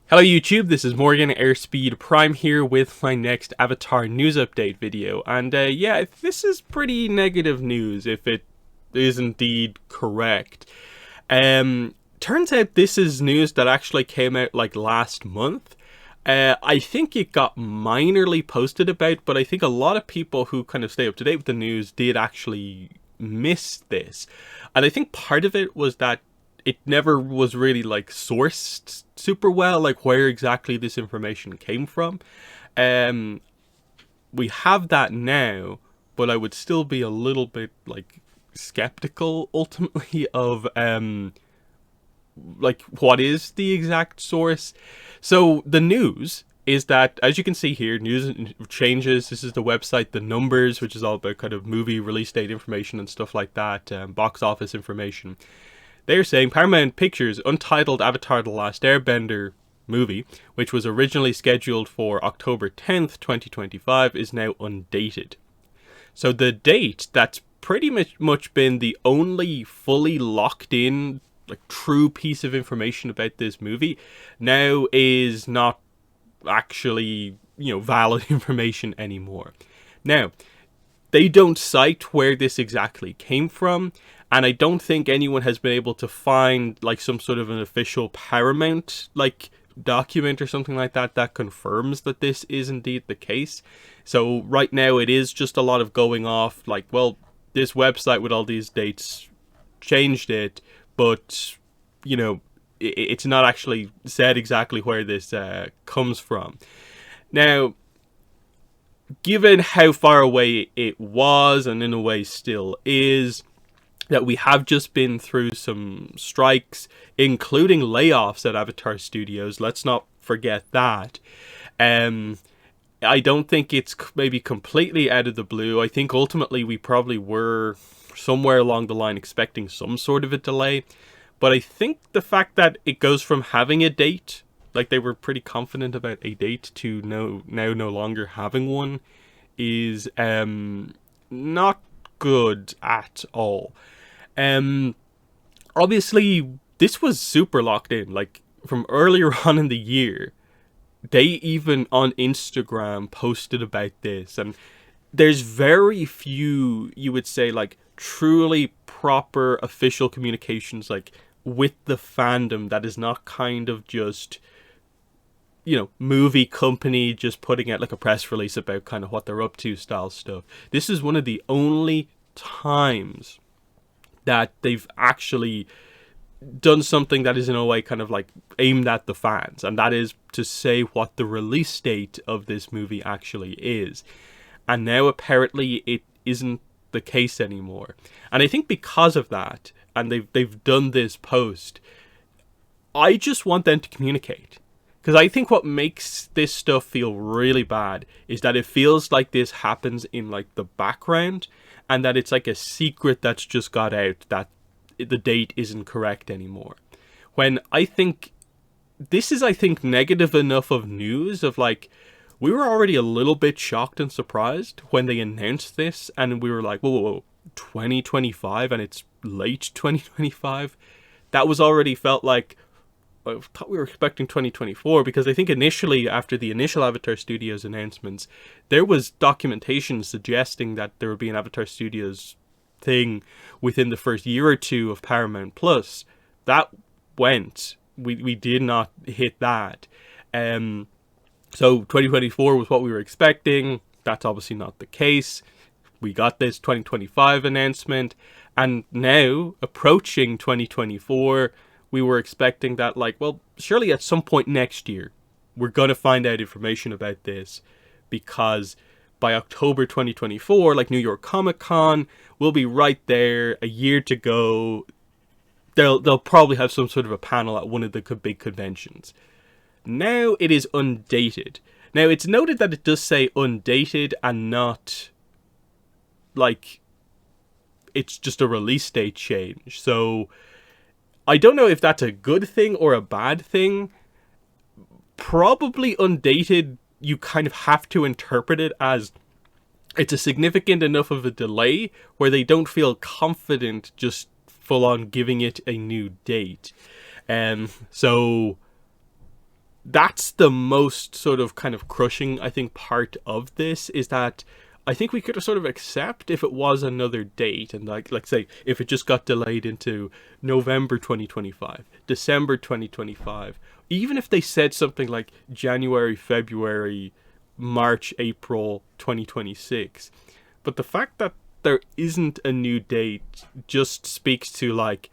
Hello YouTube, this is Morgan Airspeed Prime here with my next Avatar news update video, and yeah, this is pretty negative news if it is indeed correct. Turns out this is news that actually came out like last month. I think it got minorly posted about, but I think a lot of people who kind of stay up to date with the news did actually miss this. And I think part of it was that it never was really like sourced super well, like where exactly this information came from. Um, we have that now, but I would still be a little bit like skeptical ultimately of like what is the exact source. So the news is that, as you can see here, news changes. This is the website The Numbers, which is all about kind of movie release date information and stuff like that, box office information. They're saying Paramount Pictures' untitled Avatar The Last Airbender movie, which was originally scheduled for October 10th, 2025, is now undated. So the date that's pretty much been the only fully locked in, like, true piece of information about this movie now is not actually, valid information anymore. Now, they don't cite where this exactly came from, and I don't think anyone has been able to find like some sort of an official Paramount like document or something like that that confirms that this is indeed the case. So right now it is just a lot of going off like, well, this website with all these dates changed it, but it's not actually said exactly where this comes from. Now, given how far away it was, and in a way still is, that we have just been through some strikes, including layoffs at Avatar Studios. Let's not forget that. I don't think it's maybe completely out of the blue. I think ultimately we probably were somewhere along the line expecting some sort of a delay. But I think the fact that it goes from having a date, like they were pretty confident about a date, to now no longer having one is not good at all. Obviously this was super locked in, like from earlier on in the year. They even on Instagram posted about this, and there's very few, you would say, like truly proper official communications like with the fandom that is not kind of just movie company just putting out like a press release about kind of what they're up to style stuff. This is one of the only times that they've actually done something that is in a way kind of like aimed at the fans, and that is to say what the release date of this movie actually is. And now apparently it isn't the case anymore. And I think because of that, and they've done this post, I just want them to communicate. Because I think what makes this stuff feel really bad is that it feels like this happens in like the background, and that it's like a secret that's just got out that the date isn't correct anymore. When I think this is, negative enough of news of like, we were already a little bit shocked and surprised when they announced this, and we were like, whoa, 2025, and it's late 2025. That was already felt like, I thought we were expecting 2024, because I think initially, after the initial Avatar Studios announcements, there was documentation suggesting that there would be an Avatar Studios thing within the first year or two of Paramount Plus. That went. We did not hit that. So 2024 was what we were expecting. That's obviously not the case. We got this 2025 announcement, and now approaching 2024, we were expecting that, like, well, surely at some point next year, we're going to find out information about this, because by October 2024, like New York Comic Con, we'll be right there, a year to go. They'll probably have some sort of a panel at one of the big conventions. Now it is undated. Now it's noted that it does say undated and not like it's just a release date change. So I don't know if that's a good thing or a bad thing. Probably undated, you kind of have to interpret it as it's a significant enough of a delay where they don't feel confident just full on giving it a new date. So that's the most sort of kind of crushing, I think, part of this, is that I think we could sort of accept if it was another date, and like say if it just got delayed into November 2025, December 2025, even if they said something like January, February, March, April 2026. But the fact that there isn't a new date just speaks to like,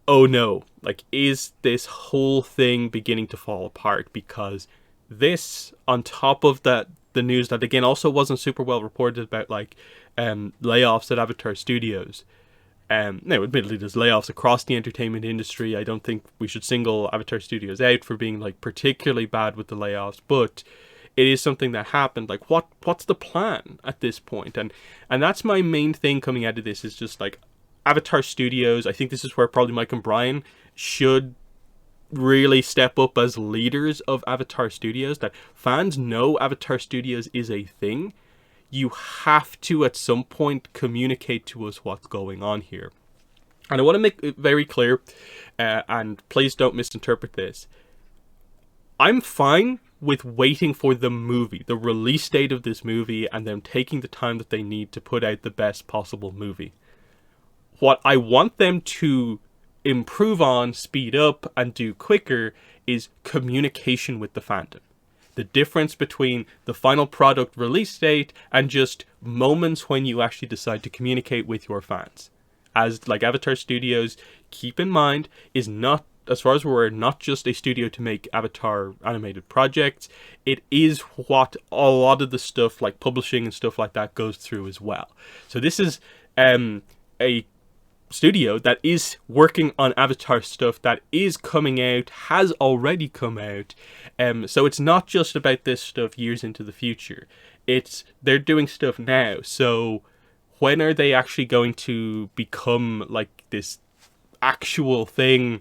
oh no, like, is this whole thing beginning to fall apart? Because this, on top of that, the news that again also wasn't super well reported about, like layoffs at Avatar Studios. Now, admittedly, there's layoffs across the entertainment industry. I don't think we should single Avatar Studios out for being like particularly bad with the layoffs, but it is something that happened. Like, what's the plan at this point? And that's my main thing coming out of this, is just like Avatar Studios. I think this is where probably Mike and Brian should really step up as leaders of Avatar Studios. That fans know Avatar Studios is a thing. You have to at some point communicate to us what's going on here. And I want to make it very clear, and please don't misinterpret this. I'm fine with waiting for the movie, the release date of this movie, and them taking the time that they need to put out the best possible movie. What I want them to improve on, speed up, and do quicker is communication with the fandom. The difference between the final product release date and just moments when you actually decide to communicate with your fans. As like Avatar Studios, keep in mind, is not, as far as we're aware, not just a studio to make Avatar animated projects. It is what a lot of the stuff like publishing and stuff like that goes through as well. So this is a studio that is working on Avatar stuff that is coming out, has already come out. So it's not just about this stuff years into the future. They're doing stuff now. So when are they actually going to become like this actual thing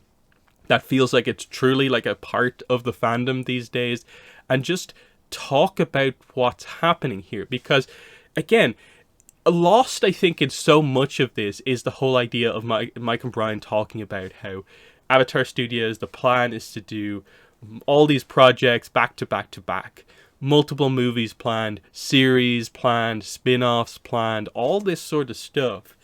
that feels like it's truly like a part of the fandom these days? And just talk about what's happening here. Because again, lost, I think, in so much of this is the whole idea of Mike and Brian talking about how Avatar Studios, the plan is to do all these projects back to back to back. Multiple movies planned, series planned, spin-offs planned, all this sort of stuff.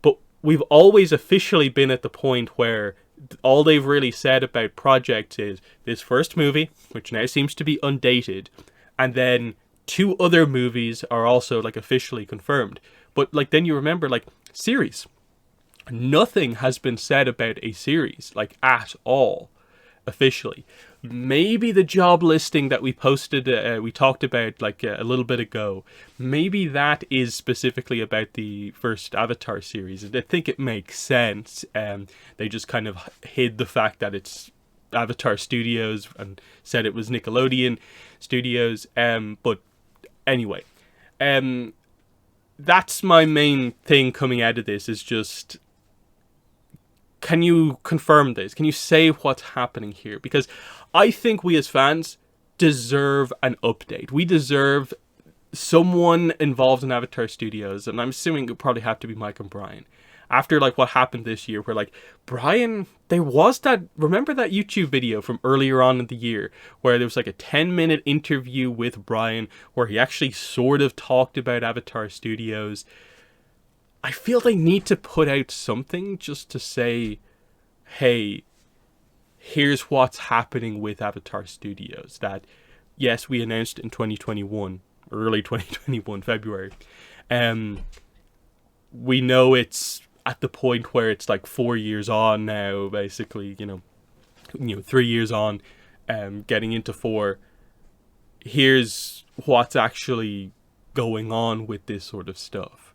But we've always officially been at the point where all they've really said about projects is this first movie, which now seems to be Undated, and then 2 other movies are also like officially confirmed. But like then you remember like series. Nothing has been said about a series like at all officially. Maybe the job listing that we posted, we talked about like a little bit ago, maybe that is specifically about the first Avatar series. And I think it makes sense. They just kind of hid the fact that it's Avatar Studios and said it was Nickelodeon Studios. But anyway, that's my main thing coming out of this, is just, can you confirm this? Can you say what's happening here? Because I think we as fans deserve an update. We deserve someone involved in Avatar Studios, and I'm assuming it would probably have to be Mike and Brian. After like what happened this year, where like Brian, there was that, remember that YouTube video from earlier on in the year where there was like a 10-minute interview with Brian where he actually sort of talked about Avatar Studios. I feel they need to put out something just to say, hey, here's what's happening with Avatar Studios. That, yes, we announced in 2021, early 2021, February. We know it's at the point where it's like 4 years on now, basically, you know, 3 years on, getting into 4. Here's what's actually going on with this sort of stuff.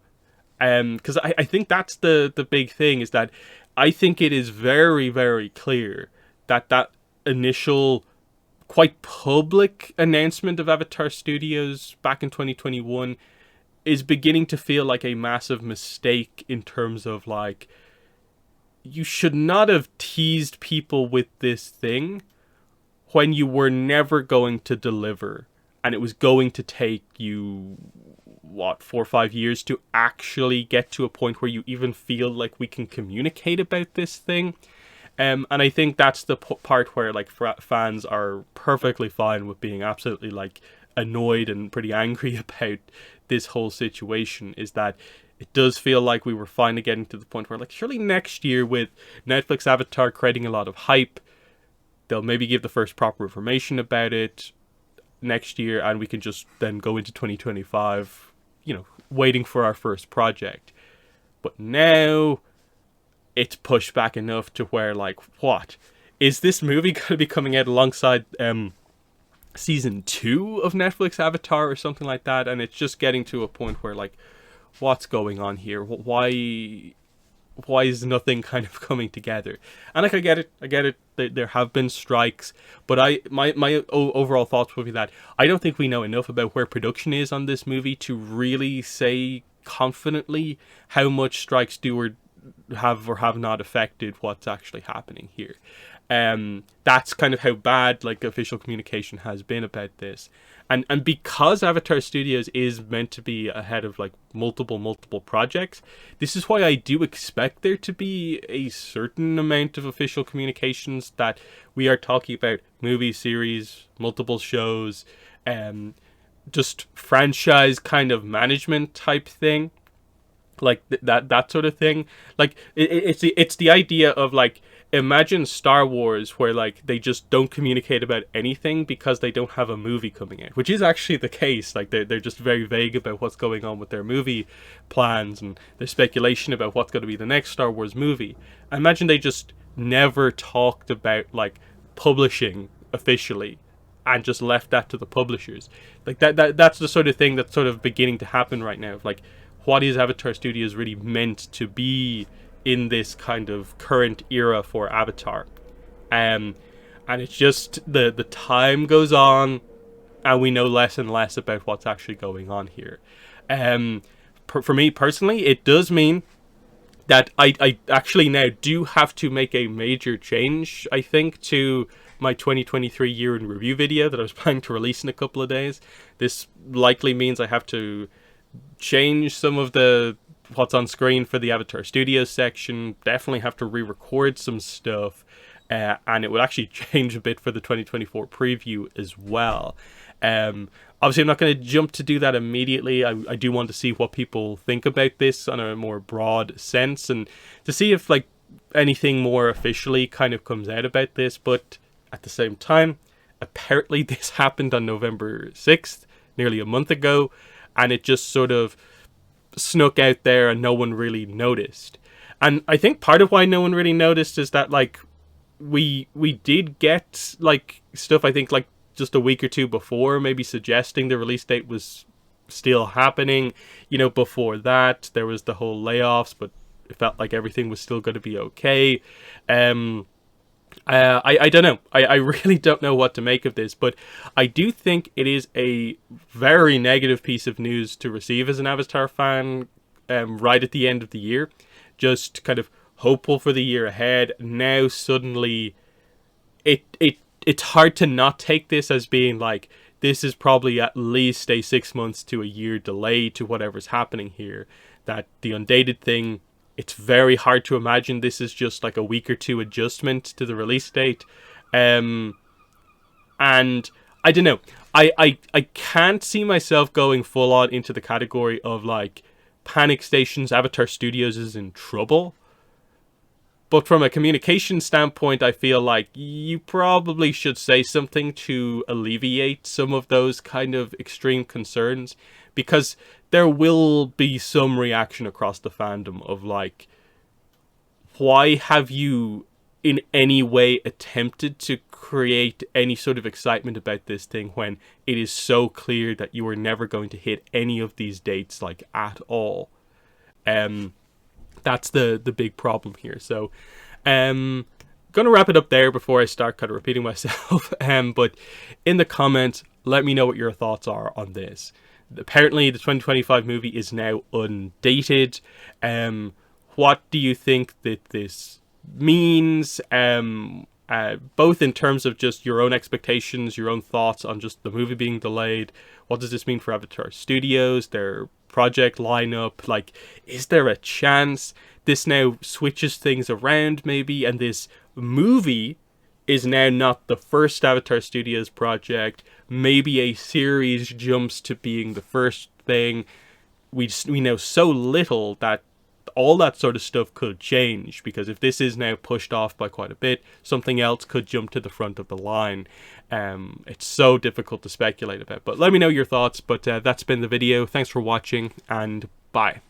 Because I think that's the big thing, is that I think it is very, very clear that that initial quite public announcement of Avatar Studios back in 2021 is beginning to feel like a massive mistake, in terms of like, you should not have teased people with this thing when you were never going to deliver, and it was going to take you, what, 4 or 5 years to actually get to a point where you even feel like we can communicate about this thing. And I think that's the part where like fans are perfectly fine with being absolutely like annoyed and pretty angry about this whole situation, is that it does feel like we were finally getting to the point where, like, surely next year, with Netflix Avatar creating a lot of hype, they'll maybe give the first proper information about it next year, and we can just then go into 2025, waiting for our first project. But now it's pushed back enough to where, like, what? Is this movie going to be coming out alongside season 2 of Netflix Avatar or something like that? And it's just getting to a point where, like, what's going on here? Why is nothing kind of coming together? And like, I get it. There have been strikes, but my overall thoughts would be that I don't think we know enough about where production is on this movie to really say confidently how much strikes do or have not affected what's actually happening here. That's kind of how bad like official communication has been about this. And because Avatar Studios is meant to be ahead of like multiple projects, this is why I do expect there to be a certain amount of official communications that we are talking about movie series, multiple shows, just franchise kind of management type thing, like that sort of thing. Like it's the idea of like, imagine Star Wars where like they just don't communicate about anything because they don't have a movie coming out, which is actually the case. Like they're just very vague about what's going on with their movie plans, and there's speculation about what's going to be the next Star Wars movie. I imagine they just never talked about like publishing officially and just left that to the publishers. Like that's the sort of thing that's sort of beginning to happen right now. Like, what is Avatar Studios really meant to be in this kind of current era for Avatar? And it's just the time goes on and we know less and less about what's actually going on here. For me personally, it does mean that I actually now do have to make a major change, I think, to my 2023 year in review video that I was planning to release in a couple of days. This likely means I have to change some of the what's on screen for the Avatar Studios section, definitely have to re-record some stuff, and it would actually change a bit for the 2024 preview as well. Obviously I'm not going to jump to do that immediately. I do want to see what people think about this on a more broad sense, and to see if like anything more officially kind of comes out about this. But at the same time, apparently this happened on November 6th, nearly a month ago, and it just sort of snuck out there and no one really noticed. And I think part of why no one really noticed is that like we did get like stuff, I think like just a week or two before, maybe suggesting the release date was still happening. Before that there was the whole layoffs, but it felt like everything was still going to be okay. I don't know. I really don't know what to make of this, but I do think it is a very negative piece of news to receive as an Avatar fan, right at the end of the year. Just kind of hopeful for the year ahead. Now suddenly, it's hard to not take this as being like, this is probably at least a 6 months to a year delay to whatever's happening here. That the Undated thing, it's very hard to imagine this is just like a week or two adjustment to the release date. And I don't know. I can't see myself going full on into the category of like panic stations. Avatar Studios is in trouble. But from a communication standpoint, I feel like you probably should say something to alleviate some of those kind of extreme concerns, because there will be some reaction across the fandom of like, why have you in any way attempted to create any sort of excitement about this thing when it is so clear that you are never going to hit any of these dates like at all? That's the big problem here. So gonna wrap it up there before I start kind of repeating myself. But in the comments, let me know what your thoughts are on this. Apparently the 2025 movie is now undated. What do you think that this means? Both in terms of just your own expectations, your own thoughts on just the movie being delayed. What does this mean for Avatar Studios, their project lineup? Like, is there a chance this now switches things around maybe, and this movie is now not the first Avatar Studios project. Maybe a series jumps to being the first thing. We know so little that all that sort of stuff could change, because if this is now pushed off by quite a bit, something else could jump to the front of the line. It's so difficult to speculate about. But let me know your thoughts. But that's been the video. Thanks for watching, and bye.